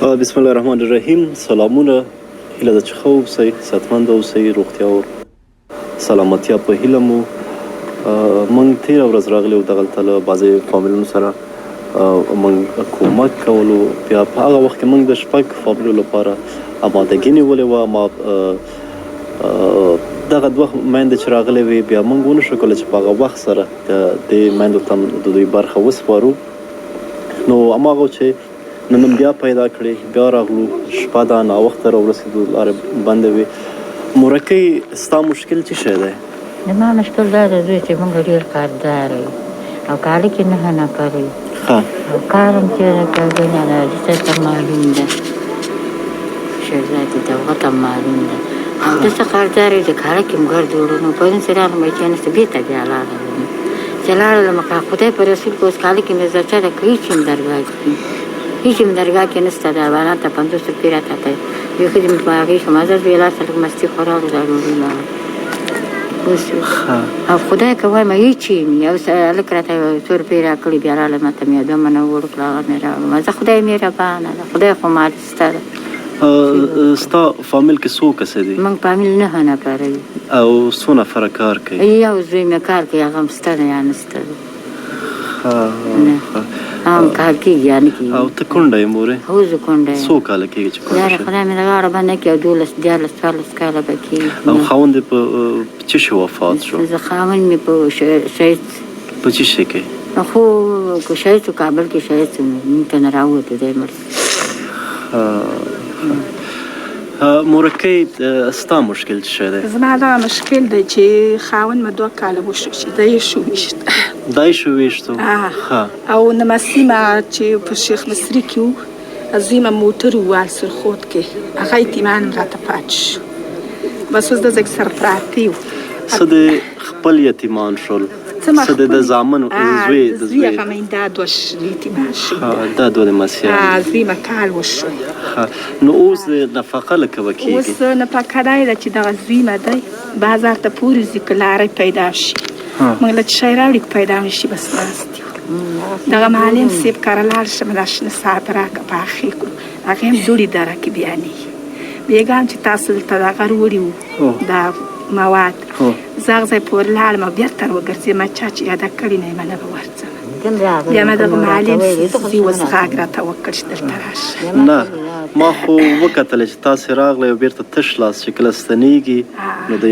بسم الله الرحمن الرحیم. سلامونه، هیله ده چې ښه اوسئ، صحتمند اوسئ، روغتیا او سلامتیا په هیله مو. موږ تېره ورځ راغلي وو دغلته له بعضې فامیلونو سره موږ کومک کولو. بیا په هغه وخت کې موږ د 6 فامیلو لپاره امادګي نیولې وه. ما دغه 2 میندې چې راغلې وې بیا موږ ونه شو کولی چې په هغه وخت سره د دې میندو ته د دوی برخه وسپارو. نو هماغه چې نن بیا پیدا کړې، بیا راغلو، شپه ده، ناوخته راورسېدو، لارې بندې وې. مورکۍ، ستا مشکل څه شی دی؟ زما مشکل دا دی زوی چې موږ ډېر کاردار یو او کالي کې 9 نفر یو او کار هم چې کوي نه راځي ته معلوم ده، شهزادي ته هغه معلوم ده او داسې کاردار یو چې کالي کې هم ګرد وړو. نو پرون چې راغلم چې نسته بېرته بیا لاړلم چې لاړلم که خدای په رسول کې اوس کالي کې مې زرچه ده که هېڅ هم درګاه کې هېڅ هم درګاه کې نشته. د افغانان ته 50 روپۍ راته ته یو ښځې مې په هغې شوم ازاد ویلا سره مستي خوراغو دا ډوډۍ لاړه او خدای که وایم هېڅ یې نه. یو هلک راته 100 روپۍ راکړي، بیا راغله ما ته مې 2 منه وړوکړه، هغه مې راوړم. زه خدای مهربانه ده، خدای خو مالسته ده. ستا فامیل کې څو کسه دي؟ موږ فامیل 9 نفره یو او څو نفره کار کوي؟ یو زوی مې کار کوي، هغه هم شته ده یا نشته ده، هم کار کېږي یا نه کېږي. او ته کونډه یې مورې؟ هو زه کونډه یم. څو کاله کېږي چې کونډه شوې؟ خدای مې د غاړه بنده کړي او 12 14 کاله به کېږي. او خاوند یې په څه شي وفات شو؟ زه خاوند مې په شهید په څه شي کې؟ خو که شهید شو کابل کې شهید شو، موږ ته نه راووتو دی مړ. مورکۍ، ستا مشکل څه شی دی؟ زما دا مشکل دی چې خاوند مې 2 کاله وشو چې دی یې شو ویشت. دا یې شو ویشتو؟ او نمسي ما چې په شیخ مصري کې وو، عظیمه موټر وو سرخود کې، هغه یتیمان هم راته پاتې شو. بس اوس د زګ سر پراته یو. څه د خپل یتیمان شول؟ څه د زامن زوی د زوی هغه مې دا 2 یتیمان شو. دا 2 د مسیحیان عظیمه کال وشو. نو اوس نفقه لکه به کېږي؟ اوس نفقه دا ده چې دغه زویمه دی بازار ته پورې ځي که لارې پیدا شي، موږ له چې شی راوړي که پیدا نه شي بس ناست یو. دغه معلم صاحب کره لاړ شم، دا شنه ساعت راکړه پاخې کړو، هغې هم دوړې دره کې بیانېږي. بېګا هم چې تاسو دلته دغه وړي وو دا مواد، زه هغه ځای پورې لاړم او بېرته وګرځېدم، چا چې یاده کړي نه یې منه به ورځم. بیا مې دغه معلم زوی اوس غږ راته وکړ چې دلته راشي. نه، ما خو وکتل چې تاسې راغلی او بېرته تش لاس چې کله ستنېږي نو د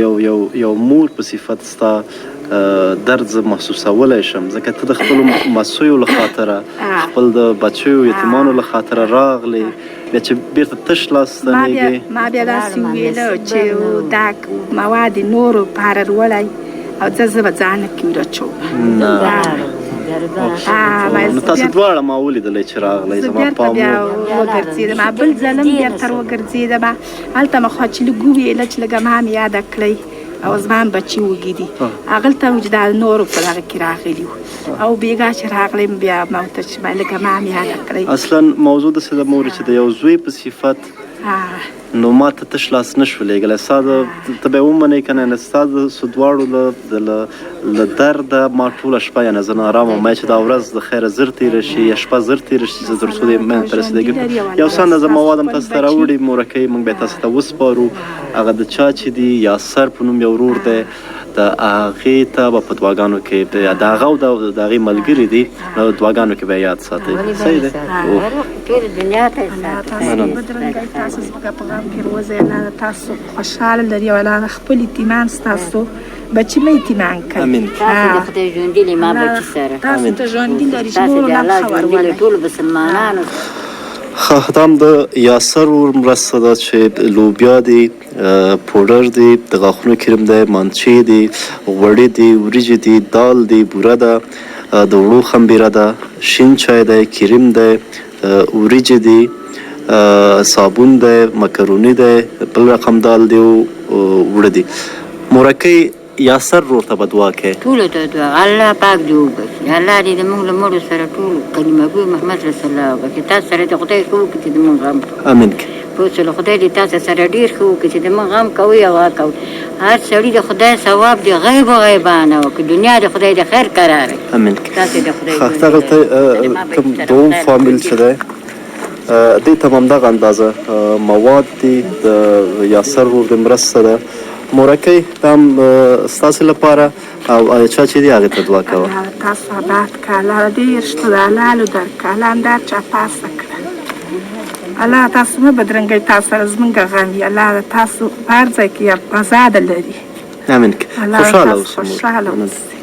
یو مور په صفت ستا درد زه محسوسولی شم، ځکه ته د خپلو مسیو له خاطره، خپل د بچیو یتیمانو له خاطره راغلی، بیا چې بېرته تش لاس ستنېږي. ما بیا داسې وویله چې دا مواد نورو پاره وړی او زه به ځانه کې ورچوم. نو تاسو دواړه ما ولیدلی چې راغلی، زما پام بیا وګرځېدم، بل ځل هم بېرته وګرځېدم، هلته مې خوا چې لږ وویله چې لږه ما مې یاده کړی او زما هم بچي وږي دي، هغلته وو چې دا نورو په دغه کې راغلي وو او بېګا چې راغلم بیا ما ورته چې لږه ما مې یاده کړی. اصلا موضوع داسې ده مورې چې د یو زوی په صفت نو ما ته تش لاس نه شو لېږلی. ستا ته به یې ومنې که نه، ستا د دواړو له درده ما ټوله شپه یعنې زه نارامه وم، چې دا ورځ د خیره زر تېره شي یا شپه زر تېره شي تر څو دې مینځ ته رسېدګي. یو څه اندازه مواد هم تاسو ته راوړي مورکۍ، موږ به یې تاسو ته وسپارو. هغه د چا چې دي یاسر په نوم یو ورور دی، د هغې ته به په دعاګانو کې د هغه او د هغې ملګري دي، نو دعاګانو کې به یې یاد ساتئ. صحیح دی؟ ټولې دنیا ته یې تاسو بدرنګئ، تاسو زموږ په غم کې روزئ، الله تاسو خوشحاله لري او الله خپل یتیمان ستاسو بچي مې یتیمان کړي. امین. تاسو د خدای ژوندي لري ما بچي سره، تاسو ته ژوندي لري چې تاسو نور د هم الله خبر ژوندي لري ولري. ټولو مسلمانانو. دا هم د یاسر ور مرسته ده چې لوبیا دي، پوډر دي، د غاښونو کریم دی، مانچې دي، غوړي دي، وریجې دي، دال دی، بوره ده، د وړو خمبیره ده، شین چای دی، کریم دی، وریجې دي، صابون دی، مکروني دی، بل رقم دال دی او وړه دي. مورکۍ، یاسر ورور ته به دعا کوې؟ ټولو ته دعا، الله پاک دې وبخي، الله دې زموږ له مړو سره ټولو کلمه ګوی محمد رسول الله وبخي. تاسو سره د خدای ښه وکړي چې زموږ غم امین. پوه شولو، خدای دې تاسو سره ډېر ښه وکړي چې زموږ غم کوئ او هغه کوئ. هر سړي د خدای ثواب دې غیب و غیبانه وکړي، دنیا د خدای د خیر قرار کړي. امین. تاسو د خدای دغلته کوم دوم فامیل چې دی دې ته هم همدغه اندازه مواد دي د یاسر ورور د مرسته ده. مورکۍ دا هم ستاسې لپاره او چا چې دي هغې ته دعا کوه. الله تاسو آباد کړه، الله ډېر شته د حلالو درکړه، الله همدا چا پاسه کړه. الله تاسو مه بدرنګوئ، تاسو سره زموږ غم وي. الله تاسو په هر ځای کې آزاده لري. امین. خوشحاله اوسئ.